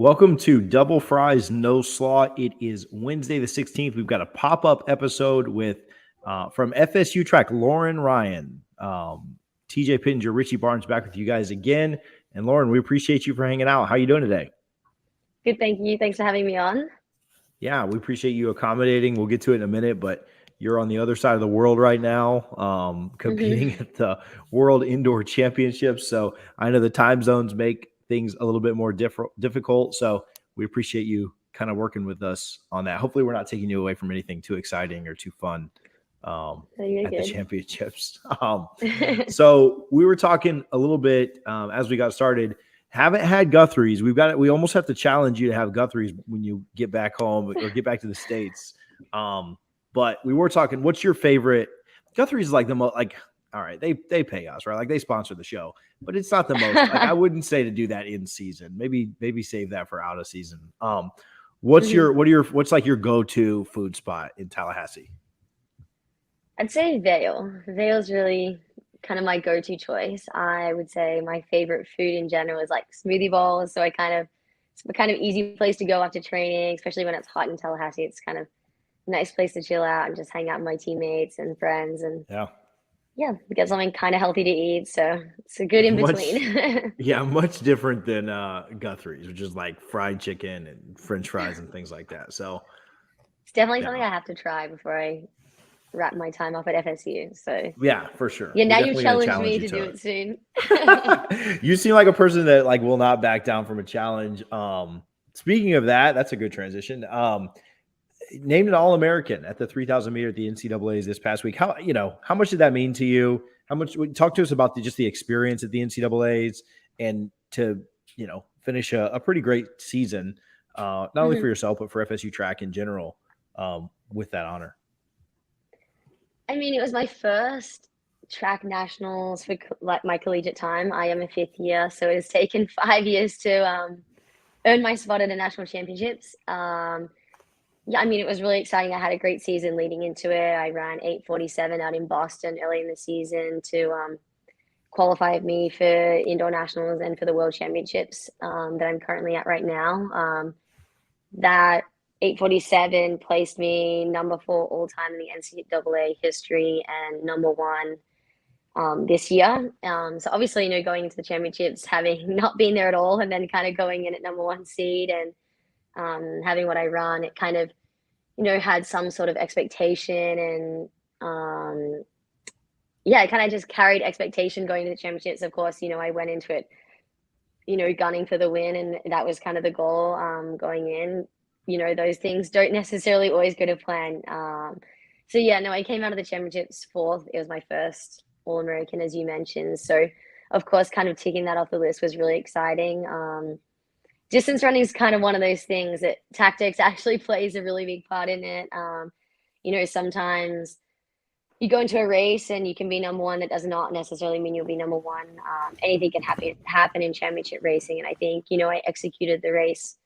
Welcome to Double Fries No Slaw. It is Wednesday the 16th. We've got a pop-up episode with from FSU track, Lauren Ryan, TJ Pittenger, Richie Barnes back with you guys again. And Lauren, we appreciate you for hanging out. How are you doing today? Good, thank you. Thanks for having me on. Yeah, we appreciate you accommodating. We'll get to it in a minute, but you're on the other side of the world right now, competing at the World Indoor Championships. So I know the time zones make things a little bit more difficult. So we appreciate you kind of working with us on that. Hopefully we're not taking you away from anything too exciting or too fun at the championships. So we were talking a little bit as we got started. Haven't had Guthrie's. We almost have to challenge you to have Guthrie's when you get back home or get back to the States. But we were talking, what's your favorite? Guthrie's is like the most, like, all right, they pay us, right? Like they sponsor the show, but it's not the most, like I wouldn't say to do that in season. Maybe save that for out of season. What's like your go-to food spot in Tallahassee? I'd say Vale. Vale's really kind of my go-to choice. I would say my favorite food in general is like smoothie bowls. So it's a kind of easy place to go after training, especially when it's hot in Tallahassee. It's kind of a nice place to chill out and just hang out with my teammates and friends and yeah, get something kind of healthy to eat. So it's a good in between. Much different than Guthrie's, which is like fried chicken and French fries and things like that. So it's definitely something I have to try before I wrap my time up at FSU. So yeah, for sure. Yeah, now you've challenged me to do it soon. You seem like a person that like will not back down from a challenge. Speaking of that, that's a good transition. Named an All-American at the 3,000 meter at the NCAAs this past week. How much did that mean to you? How much? Talk to us about just the experience at the NCAAs and to finish a pretty great season, not only for yourself but for FSU track in general, with that honor. I mean, it was my first track nationals for like my collegiate time. I am a fifth year, so it has taken 5 years to earn my spot at the national championships. Yeah, I mean, it was really exciting. I had a great season leading into it. I ran 8:47 out in Boston early in the season to qualify me for indoor nationals and for the world championships that I'm currently at right now. That 8:47 placed me number 4 all time in the NCAA history and number 1 this year. So obviously, going into the championships, having not been there at all, and then kind of going in at number 1 seed and having what I run, it kind of, had some sort of expectation and it kind of just carried expectation going to the championships. Of course, I went into it, gunning for the win, and that was kind of the goal going in. Those things don't necessarily always go to plan. I came out of the championships 4th. It was my first All-American, as you mentioned. So, of course, kind of ticking that off the list was really exciting. Distance running is kind of one of those things that tactics actually plays a really big part in it. Sometimes you go into a race and you can be number 1. That does not necessarily mean you'll be number 1. Anything can happen in championship racing. And I think, I executed the race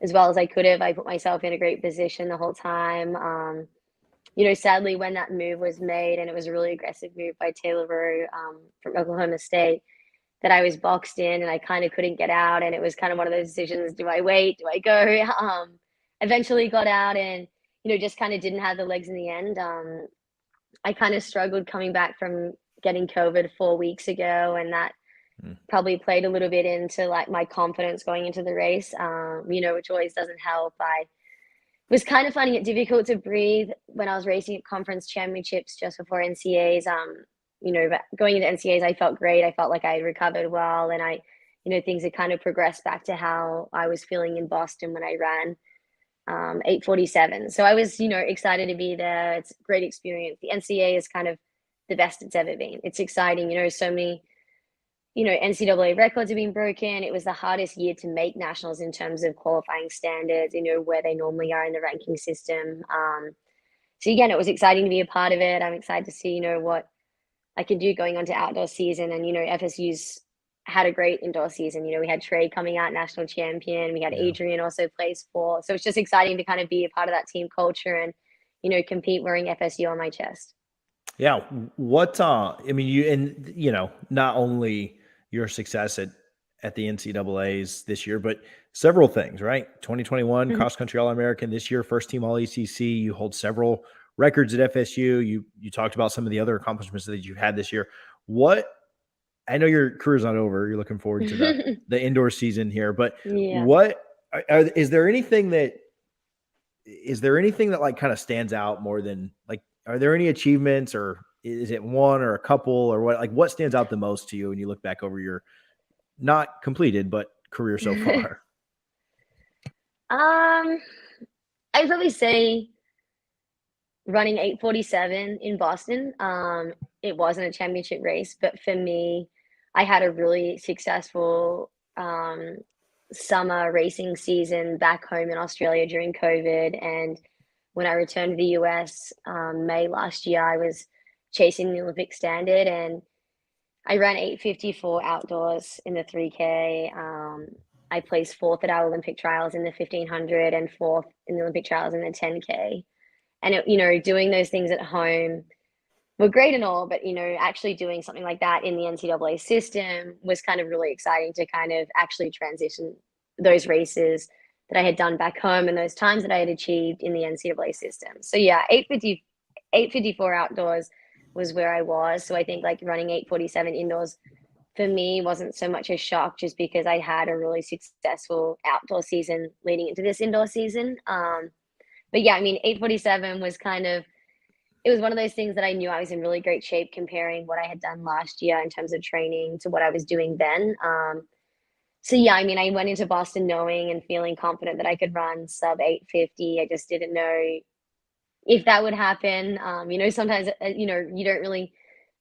as well as I could have. I put myself in a great position the whole time. Sadly, when that move was made, and it was a really aggressive move by Taylor Rowe from Oklahoma State, that I was boxed in and I kind of couldn't get out. And it was kind of one of those decisions. Do I wait? Do I go? Eventually got out and, just kind of didn't have the legs in the end. I kind of struggled coming back from getting COVID 4 weeks ago. And that probably played a little bit into like my confidence going into the race, which always doesn't help. I was kind of finding it difficult to breathe when I was racing at conference championships just before NCAAs. Going into NCAAs, I felt great. I felt like I had recovered well, and things had kind of progressed back to how I was feeling in Boston when I ran 8:47. So I was, excited to be there. It's a great experience. The NCAA is kind of the best it's ever been. It's exciting. So many, NCAA records have been broken. It was the hardest year to make nationals in terms of qualifying standards, where they normally are in the ranking system. So again, it was exciting to be a part of it. I'm excited to see, what I can do going on to outdoor season. And, FSU's had a great indoor season. We had Trey coming out national champion. We had Adrian also plays 4. So it's just exciting to kind of be a part of that team culture and, compete wearing FSU on my chest. Yeah. What, I mean, not only your success at the NCAAs this year, but several things, right? 2021 Mhm. cross country All-American, this year first team All-ACC. You hold several records at FSU. You talked about some of the other accomplishments that you had this year. What I know your career's not over. You're looking forward to the indoor season here, but Yeah. what is there anything that like kind of stands out more than like, are there any achievements, or is it one or a couple, or what stands out the most to you when you look back over your not completed, but career so far? Um, I'd probably say running 8:47 in Boston. It wasn't a championship race, but for me, I had a really successful summer racing season back home in Australia during COVID. And when I returned to the US, May last year, I was chasing the Olympic standard, and I ran 8:54 outdoors in the 3K. I placed fourth at our Olympic trials in the 1500 and fourth in the Olympic trials in the 10K. And doing those things at home were great and all, but actually doing something like that in the NCAA system was kind of really exciting to kind of actually transition those races that I had done back home and those times that I had achieved in the NCAA system. So yeah, 8:54 outdoors was where I was. So I think like running 8:47 indoors for me wasn't so much a shock, just because I had a really successful outdoor season leading into this indoor season. But yeah, I mean, 8:47 was kind of, it was one of those things that I knew I was in really great shape comparing what I had done last year in terms of training to what I was doing then. So yeah, I mean, I went into Boston knowing and feeling confident that I could run sub 8:50. I just didn't know if that would happen. Sometimes you don't really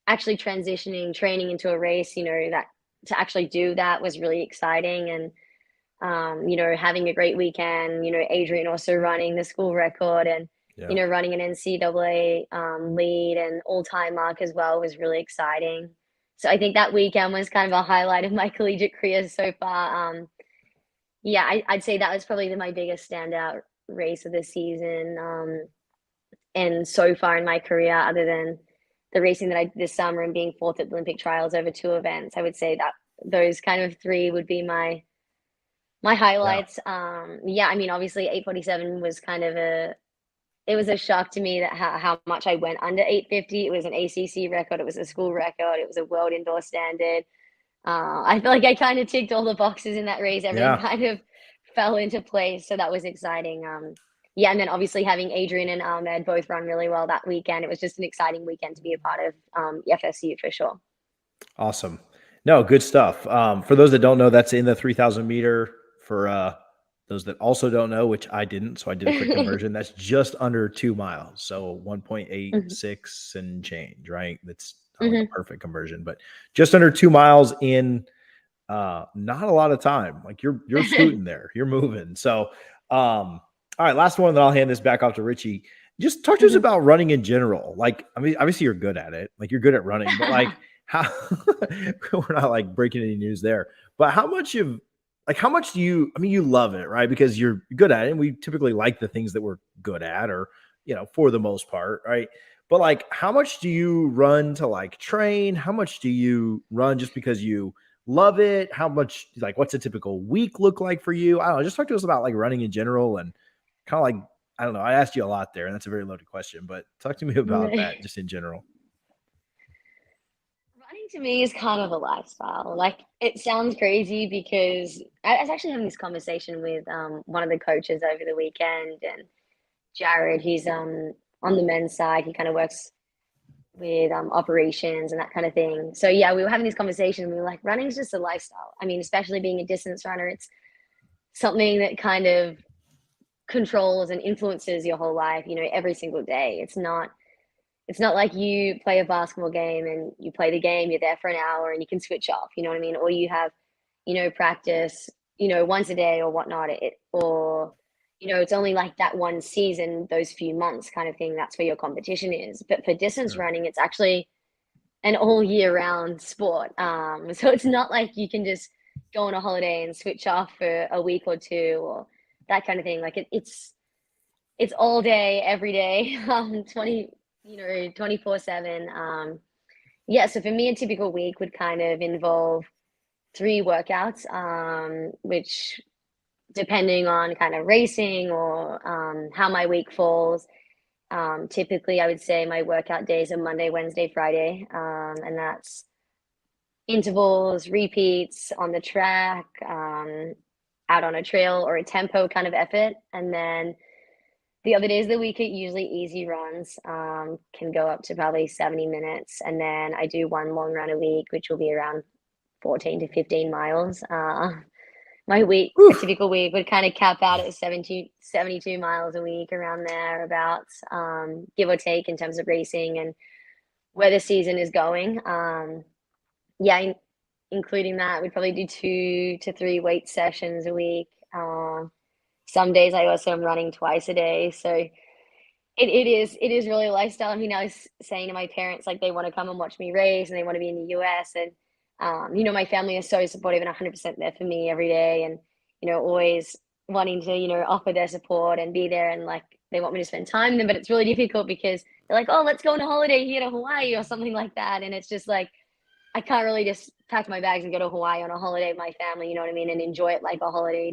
actually transitioning training into a race. That to actually do that was really exciting. And having a great weekend. Adrian also running the school record, and Yeah. running an NCAA lead and all-time mark as well was really exciting. So I think that weekend was kind of a highlight of my collegiate career so far. Yeah, I'd say that was probably my biggest standout race of the season, and so far in my career, other than the racing that I did this summer and being fourth at the Olympic trials over two events. I would say that those kind of three would be my Yeah. highlights. Yeah, I mean, obviously 8:47 was kind of it was a shock to me that how much I went under 8:50. It was an ACC record, it was a school record, it was a world indoor standard. I feel like I kind of ticked all the boxes in that race. Everything Yeah. kind of fell into place, so that was exciting. Yeah, and then obviously having Adrian and Ahmed both run really well that weekend. It was just an exciting weekend to be a part of, FSU for sure. Awesome. No, good stuff. For those that don't know, that's in the 3,000 meter. For those that also don't know, which I didn't, so I did a quick conversion. That's just under 2 miles, so Mhm, 1.86 and change, right? That's not like a mhm. perfect conversion, but just under 2 miles in not a lot of time. Like you're scooting there, you're moving. So, all right, last one, then I'll hand this back off to Richie. Just talk to us Mhm. about running in general. Like, I mean, obviously you're good at it. Like you're good at running, but like how we're not like breaking any news there. But how much do you, I mean, you love it, right? Because you're good at it. And we typically like the things that we're good at, or, for the most part, right? But like, how much do you run to like train? How much do you run just because you love it? How much, like, what's a typical week look like for you? I don't know. Just talk to us about like running in general, and kind of like, I don't know. I asked you a lot there, and that's a very loaded question, but talk to me about that just in general. Running to me is kind of a lifestyle. Like, it sounds crazy because I was actually having this conversation with one of the coaches over the weekend, and Jared, he's on the men's side. He kind of works with operations and that kind of thing. So yeah, we were having this conversation, and we were like, running is just a lifestyle. I mean, especially being a distance runner, it's something that kind of controls and influences your whole life, every single day. It's not like you play a basketball game and you play the game, you're there for an hour and you can switch off, you know what I mean? Or you have, practice, once a day or whatnot. Or, it's only like that one season, those few months kind of thing. That's where your competition is. But for distance Sure. running, it's actually an all year round sport. So it's not like you can just go on a holiday and switch off for a week or two or that kind of thing. Like it's all day, every day, 24/7. Yeah. So for me, a typical week would kind of involve 3 workouts, which depending on kind of racing or how my week falls. Typically, I would say my workout days are Monday, Wednesday, Friday, and that's intervals, repeats on the track, out on a trail or a tempo kind of effort. And then the other days of the week are usually easy runs, can go up to probably 70 minutes. And then I do one long run a week, which will be around 14 to 15 miles. My week, a Whew. typical week would kind of cap out at 72 miles a week, around there, about, give or take in terms of racing and where the season is going. Yeah, including that, we'd probably do 2 to 3 weight sessions a week. Some days I also am running twice a day. So it is really a lifestyle. I mean, I was saying to my parents, like, they want to come and watch me race and they want to be in the US. And, my family is so supportive and 100% there for me every day. And, always wanting to, offer their support and be there. And like, they want me to spend time with them, but it's really difficult because they're like, oh, let's go on a holiday here to Hawaii or something like that. And it's just like, I can't really just pack my bags and go to Hawaii on a holiday with my family, you know what I mean, and enjoy it like a holiday.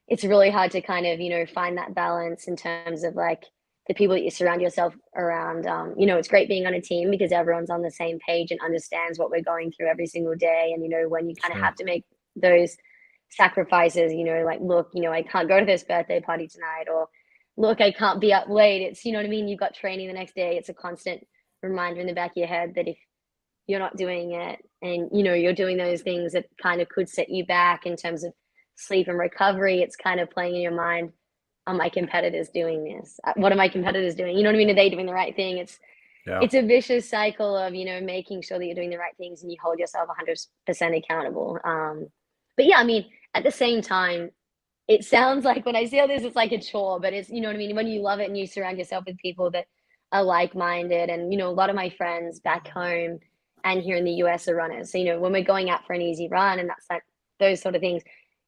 It's really hard to kind of, find that balance in terms of like the people that you surround yourself around. It's great being on a team because everyone's on the same page and understands what we're going through every single day. And, when you kind of Sure. have to make those sacrifices, like, look, I can't go to this birthday party tonight, or look, I can't be up late. It's, you know what I mean? You've got training the next day. It's a constant reminder in the back of your head that if you're not doing it and you're doing those things that kind of could set you back in terms of sleep and recovery, it's kind of playing in your mind, are my competitors doing this? What are my competitors doing? You know what I mean? Are they doing the right thing? Yeah. It's a vicious cycle of, making sure that you're doing the right things and you hold yourself 100% accountable. But yeah, I mean, at the same time, it sounds like when I say all this, it's like a chore, but it's, you know what I mean? When you love it and you surround yourself with people that are like-minded, and, a lot of my friends back home and here in the US are runners. So, when we're going out for an easy run and that's like those sort of things,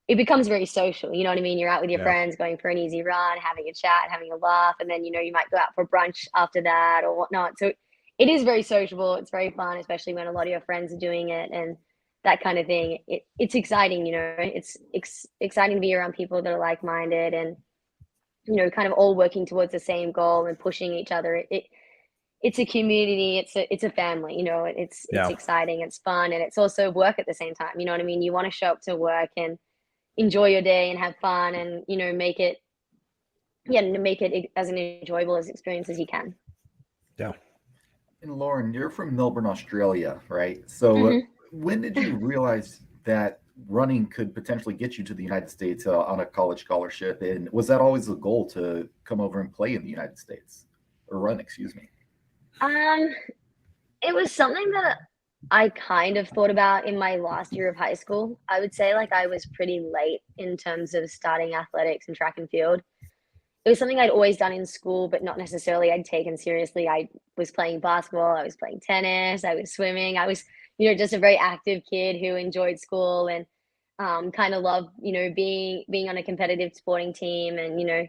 it becomes very social. You know what I mean? You're out with your Yeah. friends, going for an easy run, having a chat, having a laugh, and then, you might go out for brunch after that or whatnot. So it is very sociable. It's very fun, especially when a lot of your friends are doing it and that kind of thing. It's exciting, it's exciting to be around people that are like-minded and, kind of all working towards the same goal and pushing each other. It's a community, it's a family, it's Yeah. exciting, it's fun, and it's also work at the same time. You know what I mean? You want to show up to work and enjoy your day and have fun and, make it, yeah, make it as an enjoyable as experience as you can. Yeah. And Lauren, you're from Melbourne, Australia, right? So Hmm. when did you realize that running could potentially get you to the United States on a college scholarship? And was that always the goal to come over and play in the United States or run, excuse me? Um, it was something that I kind of thought about in my last year of high school. I would say like I was pretty late in terms of starting athletics and track and field. It was something I'd always done in school, but not necessarily I'd taken seriously. I was playing basketball, I was playing tennis, I was swimming. I was, just a very active kid who enjoyed school and kind of loved, being on a competitive sporting team and,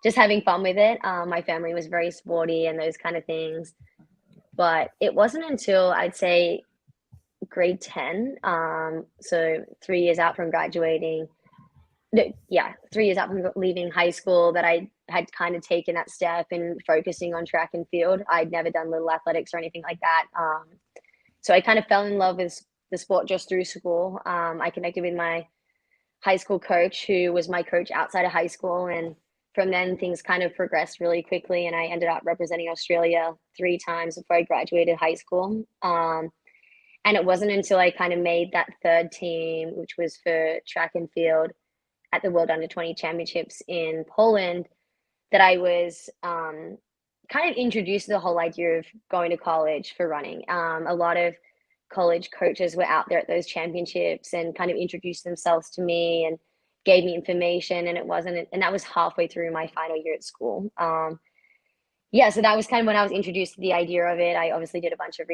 just having fun with it. My family was very sporty and those kind of things. But it wasn't until I'd say grade 10, so 3 years out from graduating, no, yeah, 3 years out from leaving high school, that I had kind of taken that step and focusing on track and field. I'd never done little athletics or anything like that. So I kind of fell in love with the sport just through school. I connected with my high school coach, who was my coach outside of high school. And from then, things kind of progressed really quickly. And I ended up representing Australia 3 times before I graduated high school. And it wasn't until I kind of made that third team, which was for track and field at the World Under 20 Championships in Poland, that I was kind of introduced to the whole idea of going to college for running. A lot of college coaches were out there at those championships and kind of introduced themselves to me and gave me information. And that was halfway through my final year at school. Yeah, so that was kind of when I was introduced to the idea of it. I obviously did a bunch of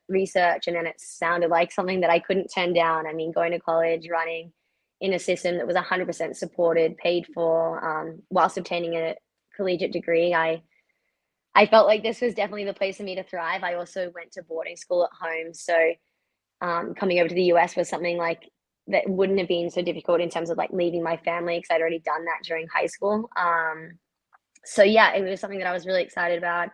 research, and then it sounded like something that I couldn't turn down. I mean, going to college, running in a system that was 100% supported, paid for, whilst obtaining a collegiate degree, I felt like this was definitely the place for me to thrive. I also went to boarding school at home, so coming over to the US was something like that wouldn't have been so difficult in terms of like leaving my family, because I'd already done that during high school. So yeah, it was something that I was really excited about.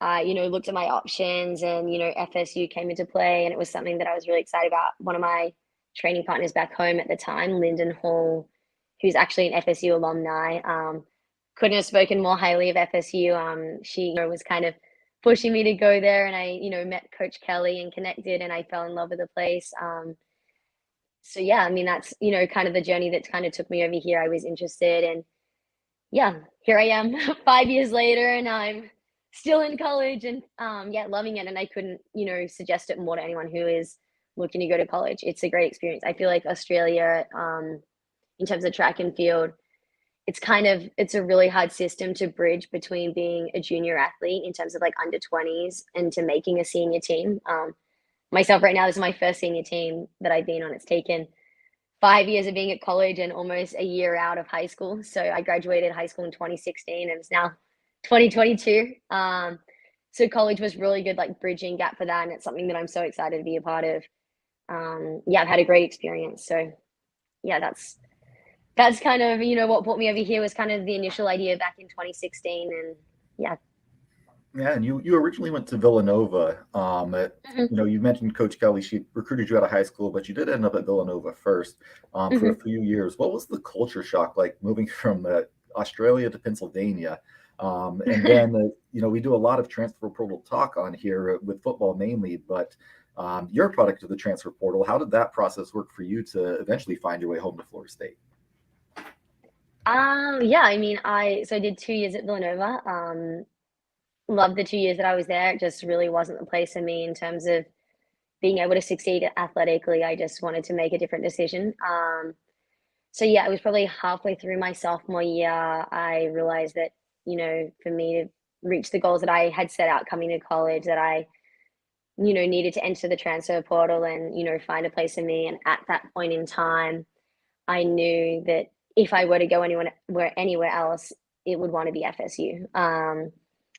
I, looked at my options, and, FSU came into play, and it was something that I was really excited about. One of my training partners back home at the time, Lyndon Hall, who's actually an FSU alumni, couldn't have spoken more highly of FSU. She, was kind of pushing me to go there, and I, met Coach Kelly and connected, and I fell in love with the place. So yeah, I mean, that's, kind of the journey that kind of took me over here. I was interested, and yeah, here I am 5 years later, and I'm still in college, and yeah, loving it. And I couldn't, suggest it more to anyone who is looking to go to college. It's a great experience. I feel like Australia, in terms of track and field, it's a really hard system to bridge between being a junior athlete in terms of like under 20s and to making a senior team. Myself right now, this is my first senior team that I've been on. It's taken 5 years of being at college and almost a year out of high school. So I graduated high school in 2016, and it's now 2022. So college was really good, like bridging gap for that. And it's something that I'm so excited to be a part of. Yeah, I've had a great experience. So yeah, that's kind of, what brought me over here was kind of the initial idea back in 2016. And yeah. Yeah, and you originally went to Villanova. You mentioned Coach Kelly. She recruited you out of high school, but you did end up at Villanova first for a few years. What was the culture shock like moving from Australia to Pennsylvania? And then, we do a lot of transfer portal talk on here with football mainly, but you're a product of the transfer portal. How did that process work for you to eventually find your way home to Florida State? Yeah, I mean, I did 2 years at Villanova. Loved the 2 years that I was there. It just really wasn't the place for me in terms of being able to succeed athletically. I just wanted to make a different decision. So yeah, it was probably halfway through my sophomore year, I realized that, for me to reach the goals that I had set out coming to college, that I, needed to enter the transfer portal and, find a place for me. And at that point in time, I knew that if I were to go anywhere else, it would want to be FSU.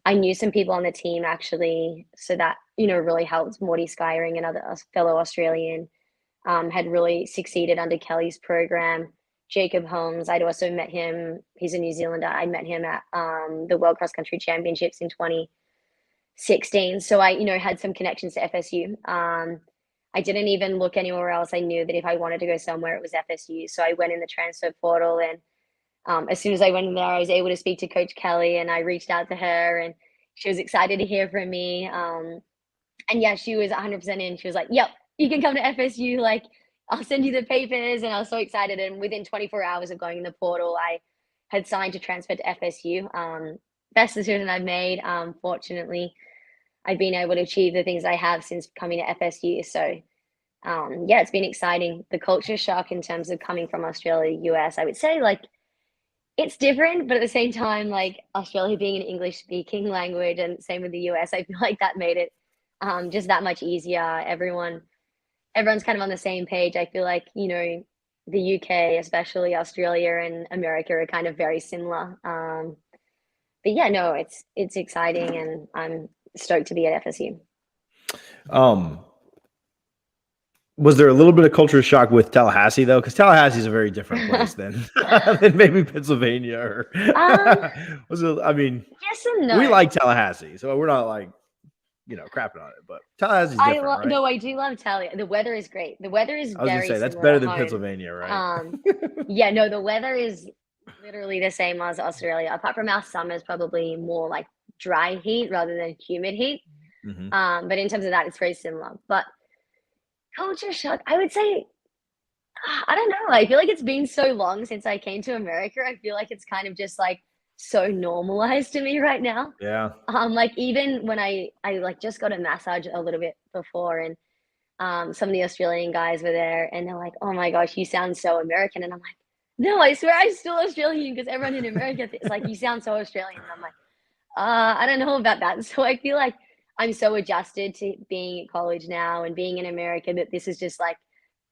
I knew some people on the team actually, so that, really helped. Morty Skyring, another fellow Australian, had really succeeded under Kelly's program. Jacob Holmes, I'd also met him. He's a New Zealander. I met him at the World Cross Country Championships in 2016. So I, had some connections to FSU. I didn't even look anywhere else. I knew that if I wanted to go somewhere, it was FSU. So I went in the transfer portal, and as soon as I went in there, I was able to speak to Coach Kelly, and I reached out to her, and she was excited to hear from me. And yeah, she was 100% in. She was like, yep, you can come to FSU. Like, I'll send you the papers. And I was so excited. And within 24 hours of going in the portal, I had signed to transfer to FSU. Best decision I've made. Fortunately, I've been able to achieve the things I have since coming to FSU. So yeah, it's been exciting. The culture shock in terms of coming from Australia, US, I would say, like, it's different, but at the same time, like, Australia being an English speaking language, and same with the US, I feel like that made it just that much easier. Everyone's kind of on the same page. I feel like, the UK, especially Australia and America, are kind of very similar. But yeah, no, it's exciting, and I'm stoked to be at FSU. Was there a little bit of culture shock with Tallahassee though? Because Tallahassee is a very different place than maybe Pennsylvania. Or was it? I mean, yes and no. We like Tallahassee, so we're not like crapping on it. But Tallahassee's different, right? No, I do love Tallahassee. The weather is great. The weather is. I was gonna say that's better than Pennsylvania, right? Yeah, no, the weather is literally the same as Australia. Apart from our summers, probably more like dry heat rather than humid heat. But in terms of that, it's very similar. But culture shock, I would say, I don't know. I feel like it's been so long since I came to America. I feel like it's kind of just like so normalized to me right now. Yeah. Like even when I like just got a massage a little bit before, and some of the Australian guys were there, and they're like, "Oh my gosh, you sound so American," and I'm like, "No, I swear I'm still Australian," because everyone in America is like, "You sound so Australian," and I'm like, I don't know about that. So I feel like I'm so adjusted to being at college now and being in America that this is just like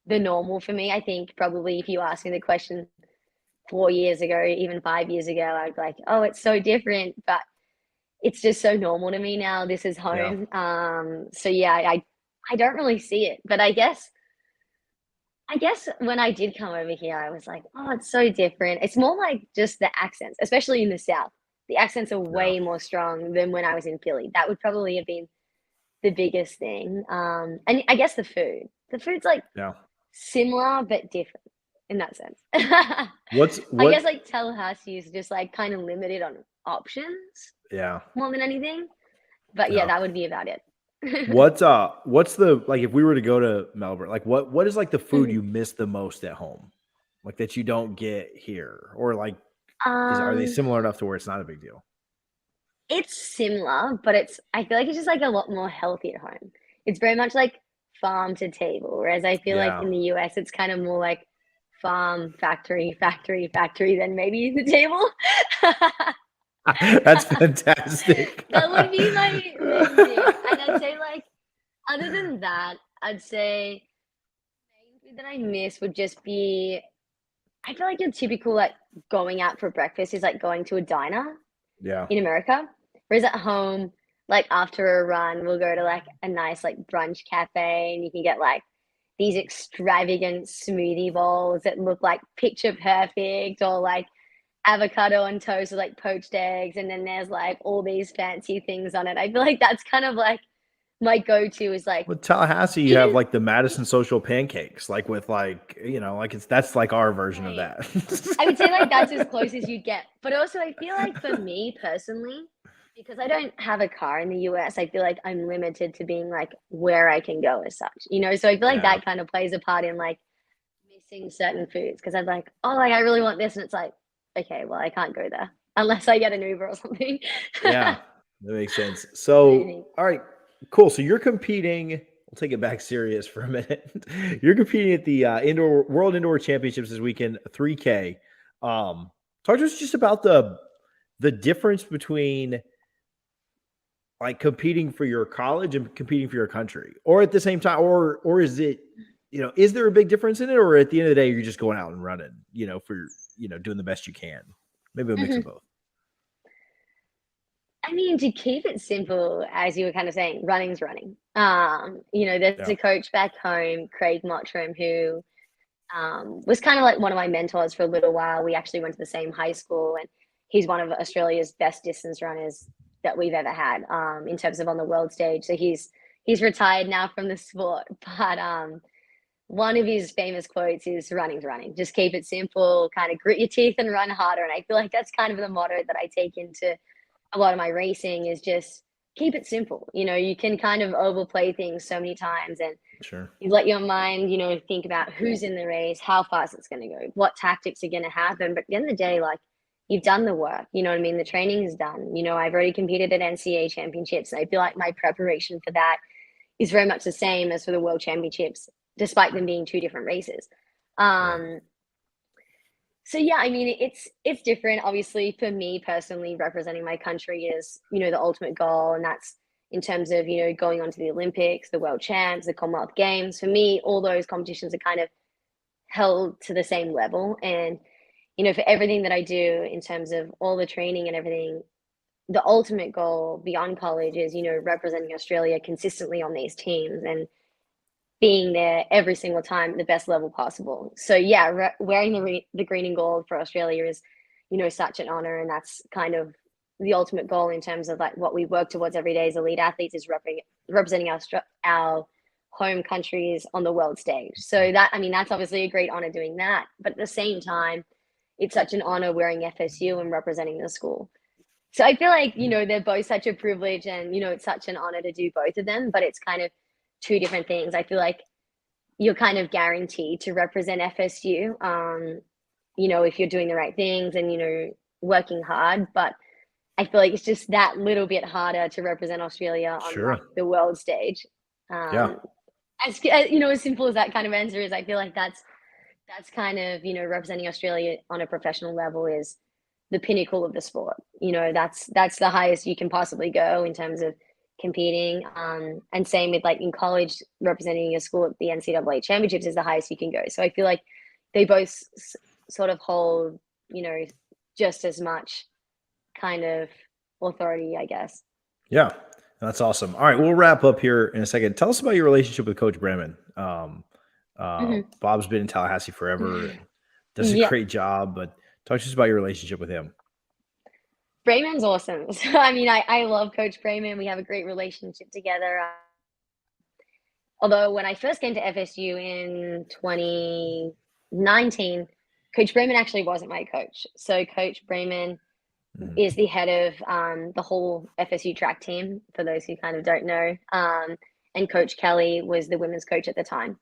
the normal for me. I think probably if you asked me the question 4 years ago, even 5 years ago, I'd be like, oh, it's so different, but it's just so normal to me now. This is home. Yeah. So yeah, I don't really see it, but I guess I guess when I did come over here, I was like, oh, it's so different. It's more like just the accents, especially in the South. The accents are Yeah. way more strong than when I was in Philly. That would probably have been the biggest thing. And I guess the food. The food's like Yeah. similar but different in that sense. I guess What like Tallahassee is just like kind of limited on options yeah. more than anything. But yeah, Yeah. that would be about it. What's the like if we were to go to Melbourne, like what is like the food Mhm. you miss the most at home? Like that you don't get here? Or like are they Um, similar enough to where it's not a big deal? it's similar, but I feel like it's just like a lot more healthy at home. It's very much like farm to table, whereas I feel like Yeah. in the US it's kind of more like farm, factory, factory, factory than maybe the table. That's fantastic. That would be my main thing. And I'd say like other than that, I'd say main food that I miss would just be I feel like your typical like going out for breakfast is like going to a diner Yeah. in America. Whereas at home, like after a run, we'll go to like a nice like brunch cafe and you can get like these extravagant smoothie bowls that look like picture perfect or like avocado on toast with like poached eggs. And then there's like all these fancy things on it. I feel like that's kind of like my go-to is like With Tallahassee, you have even like the Madison Social pancakes, like with like, like that's like our version of right. that. I would say like that's as close as you'd get. But also I feel like for me personally, because I don't have a car in the US, I feel like I'm limited to being like where I can go as such. So I feel like Yeah. that kind of plays a part in like missing certain foods because I'm like, oh, like I really want this, and it's like, okay, well I can't go there unless I get an Uber or something. Yeah. That makes sense. What do you So, think? all right, cool. So you're competing. We'll take it back serious for a minute. You're competing at the indoor World Indoor Championships this weekend, 3K. Talk to us just about the difference between like competing for your college and competing for your country, or at the same time, or is it, is there a big difference in it, or at the end of the day, you're just going out and running, for doing the best you can, maybe a mix of Mhm. both. I mean, to keep it simple, as you were kind of saying, running's running. There's Yeah, a coach back home, Craig Mottram, who was kind of like one of my mentors for a little while. We actually went to the same high school, and he's one of Australia's best distance runners that we've ever had in terms of on the world stage. So he's retired now from the sport, but one of his famous quotes is "Running's running. Just keep it simple, kind of grit your teeth and run harder." And I feel like that's kind of the motto that I take into a lot of my racing is just keep it simple. You can kind of overplay things so many times and sure. you let your mind, think about who's in the race, how fast it's going to go, what tactics are going to happen. But at the end of the day, like you've done the work, you know what I mean? The training is done. I've already competed at NCAA Championships. And I feel like my preparation for that is very much the same as for the World Championships, despite them being two different races. Right. Um, so yeah, I mean it's different. Obviously, for me personally, representing my country is, the ultimate goal, and that's in terms of, going on to the Olympics, the World Champs, the Commonwealth Games. For me, all those competitions are kind of held to the same level. And, for everything that I do in terms of all the training and everything, the ultimate goal beyond college is, representing Australia consistently on these teams and being there every single time at the best level possible. So yeah, wearing the green and gold for Australia is, such an honor, and that's kind of the ultimate goal in terms of like what we work towards every day as elite athletes is representing our home countries on the world stage. So that I mean that's obviously a great honor doing that, but at the same time, it's such an honor wearing FSU and representing the school. So I feel like, they're both such a privilege and, it's such an honor to do both of them, but it's kind of two different things. I feel like you're kind of guaranteed to represent FSU, if you're doing the right things and, working hard. But I feel like it's just that little bit harder to represent Australia on like Sure. the world stage. Yeah. Um, as simple as that kind of answer is, I feel like that's kind of, representing Australia on a professional level is the pinnacle of the sport. That's the highest you can possibly go in terms of competing. And same with like in college, representing your school at the NCAA Championships is the highest you can go. So I feel like they both sort of hold, just as much kind of authority, I guess. Yeah. That's awesome. All right, we'll wrap up here in a second. Tell us about your relationship with Coach Breman. Bob's been in Tallahassee forever and does a Yeah. great job. But talk to us about your relationship with him. Breman's awesome. So, I mean, I love Coach Breman. We have a great relationship together. Although when I first came to FSU in 2019, Coach Breman actually wasn't my coach. So Coach Breman is the head of the whole FSU track team, for those who kind of don't know. And Coach Kelly was the women's coach at the time.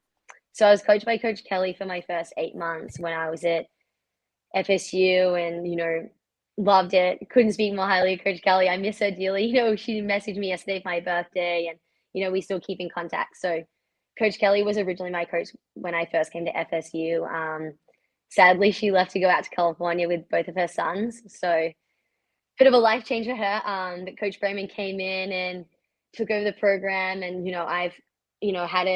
So I was coached by Coach Kelly for my first 8 months when I was at FSU, and, loved it. Couldn't speak more highly of Coach Kelly. I miss her dearly. She messaged me yesterday for my birthday, and, we still keep in contact. So Coach Kelly was originally my coach when I first came to FSU. Sadly, she left to go out to California with both of her sons. So bit of a life change for her. But Coach Breman came in and took over the program, and I've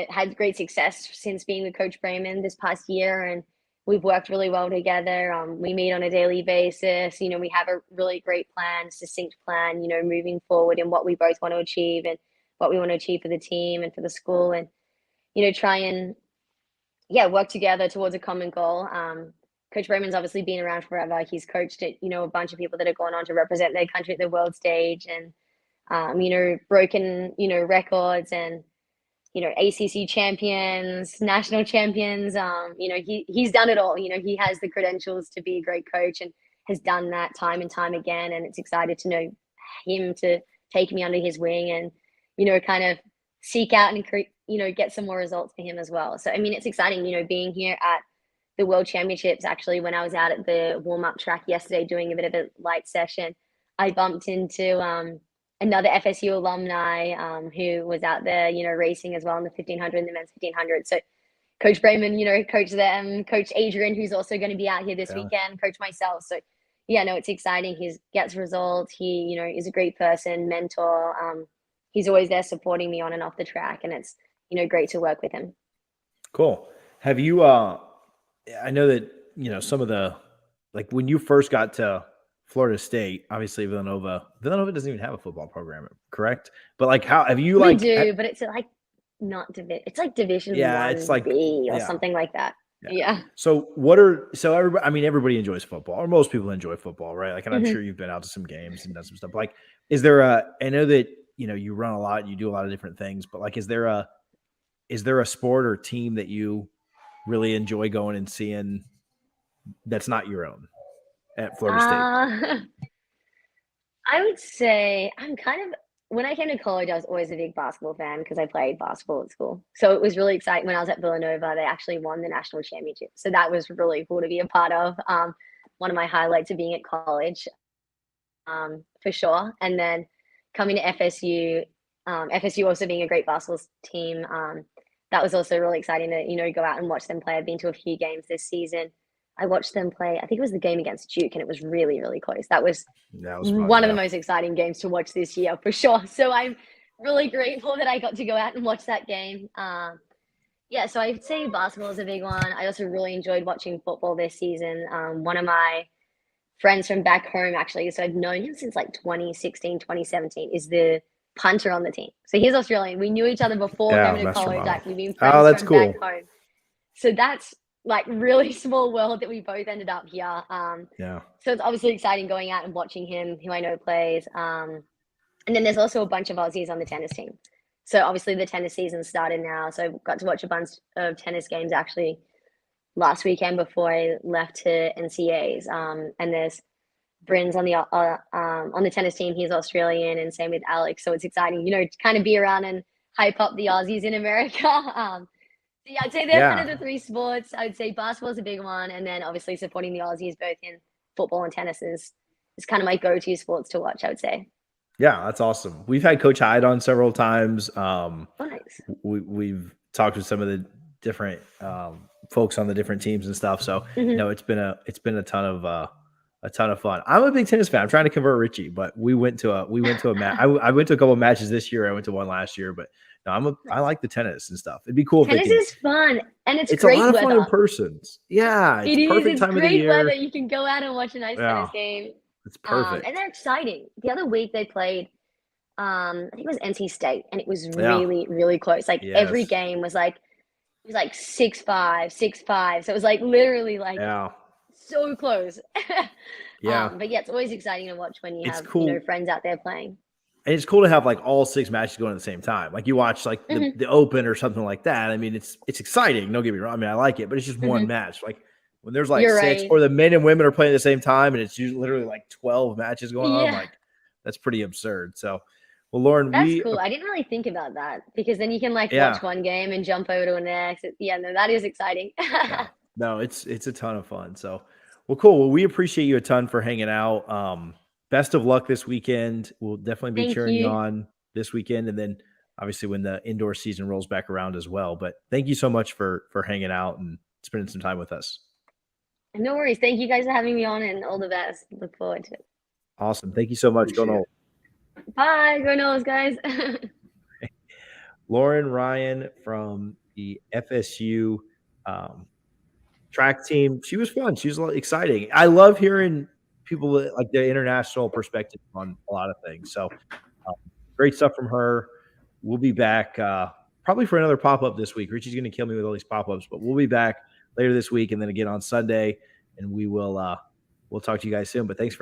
had great success since being with Coach Breman this past year, and we've worked really well together. We meet on a daily basis. We have a really great plan, succinct plan. Moving forward and what we both want to achieve and what we want to achieve for the team and for the school, and try and work together towards a common goal. Coach Breman's obviously been around forever. He's coached at, a bunch of people that have gone on to represent their country at the world stage, and, broken, records, and, ACC champions, national champions. He's done it all. He has the credentials to be a great coach and has done that time and time again. And it's excited to know him to take me under his wing and, kind of seek out and, get some more results for him as well. So, I mean, it's exciting, being here at the World Championships. Actually, when I was out at the warm-up track yesterday doing a bit of a light session, I bumped into another FSU alumni who was out there, racing as well in the 1500 and the men's 1500. So Coach Breman, coach them, Coach Adrian, who's also going to be out here this weekend, coach myself. So it's exciting. He gets results. He, is a great person, mentor. He's always there supporting me on and off the track, and it's, great to work with him. Cool. Have you, I know that, some of the, like when you first got to Florida State, obviously Villanova doesn't even have a football program, correct? But like, how have you but it's like not it's like Division it's like B or something like that. Yeah. So everybody enjoys football, or most people enjoy football, right? Like, and I'm sure you've been out to some games and done some stuff. Like, is there I know that, you run a lot, you do a lot of different things, but like, is there a sport or team that you really enjoy going and seeing that's not your own at Florida State? I would say when I came to college, I was always a big basketball fan because I played basketball at school. So it was really exciting when I was at Villanova. They actually won the national championship. So that was really cool to be a part of. One of my highlights of being at college, for sure. And then coming to FSU, FSU also being a great basketball team, that was also really exciting to, go out and watch them play. I've been to a few games this season. I watched them play, I think it was the game against Duke, and it was really, really close. That was fun, one of the most exciting games to watch this year, for sure. So I'm really grateful that I got to go out and watch that game. So I'd say basketball is a big one. I also really enjoyed watching football this season. One of my friends from back home, actually, so I've known him since like 2016, 2017, is the punter on the team. So he's Australian. We knew each other before coming to college. Actually, we've been friends that's from cool. back home. So that's like really small world that we both ended up here. So it's obviously exciting going out and watching him, who I know plays. And then there's also a bunch of Aussies on the tennis team. So obviously the tennis season started now. So I got to watch a bunch of tennis games actually last weekend before I left to NCAAs. And there's Bryn's on the tennis team. He's Australian, and same with Alex. So it's exciting, to kind of be around and hype up the Aussies in America. I'd say they're kind of the three sports. I would say basketball is a big one, and then obviously supporting the Aussies both in football and tennis is kind of my go-to sports to watch, I would say. Yeah, that's awesome. We've had Coach Hyde on several times. Nice. We've talked with some of the different folks on the different teams and stuff. So it's been a ton of fun. I'm a big tennis fan. I'm trying to convert Richie, but we went to a match. I went to a couple of matches this year. I went to one last year, but no, I like the tennis and stuff. It'd be cool. Tennis is fun, and it's great a lot of fun in person. Yeah, it's perfect time of the year. Great weather. You can go out and watch a nice tennis game. It's perfect, and they're exciting. The other week they played, I think it was NC State, and it was really, really close. Like every game was like, was like 6'5", 6'5". So it was like literally like Yeah. so close. Yeah. But yeah, it's always exciting to watch when you It's have, cool. friends out there playing. And it's cool to have like all 6 matches going at the same time. Like you watch like the Open or something like that. I mean, it's exciting. Don't get me wrong. I mean, I like it, but it's just one match. Like when there's like You're 6 right. or the men and women are playing at the same time and it's usually literally like 12 matches going on. Yeah. Like that's pretty absurd. So, well, Lauren, That's cool. I didn't really think about that because then you can like Yeah. watch one game and jump over to the next. Yeah, no, that is exciting. Yeah. No, it's a ton of fun. So, well, cool. Well, we appreciate you a ton for hanging out. Best of luck this weekend. We'll definitely be Thank cheering you you. on this weekend, and then obviously when the indoor season rolls back around as well. But thank you so much for hanging out and spending some time with us. No worries. Thank you guys for having me on, and all the best. Look forward to it. Awesome. Thank you so much. Go Appreciate Noles. it. Bye. Go Noles, guys. Lauren Ryan from the FSU track team. She was fun. She was exciting. I love hearing people like the international perspective on a lot of things. So great stuff from her. We'll be back probably for another pop-up this week. Richie's going to kill me with all these pop-ups, but we'll be back later this week and then again on Sunday, and we'll talk to you guys soon. But thanks for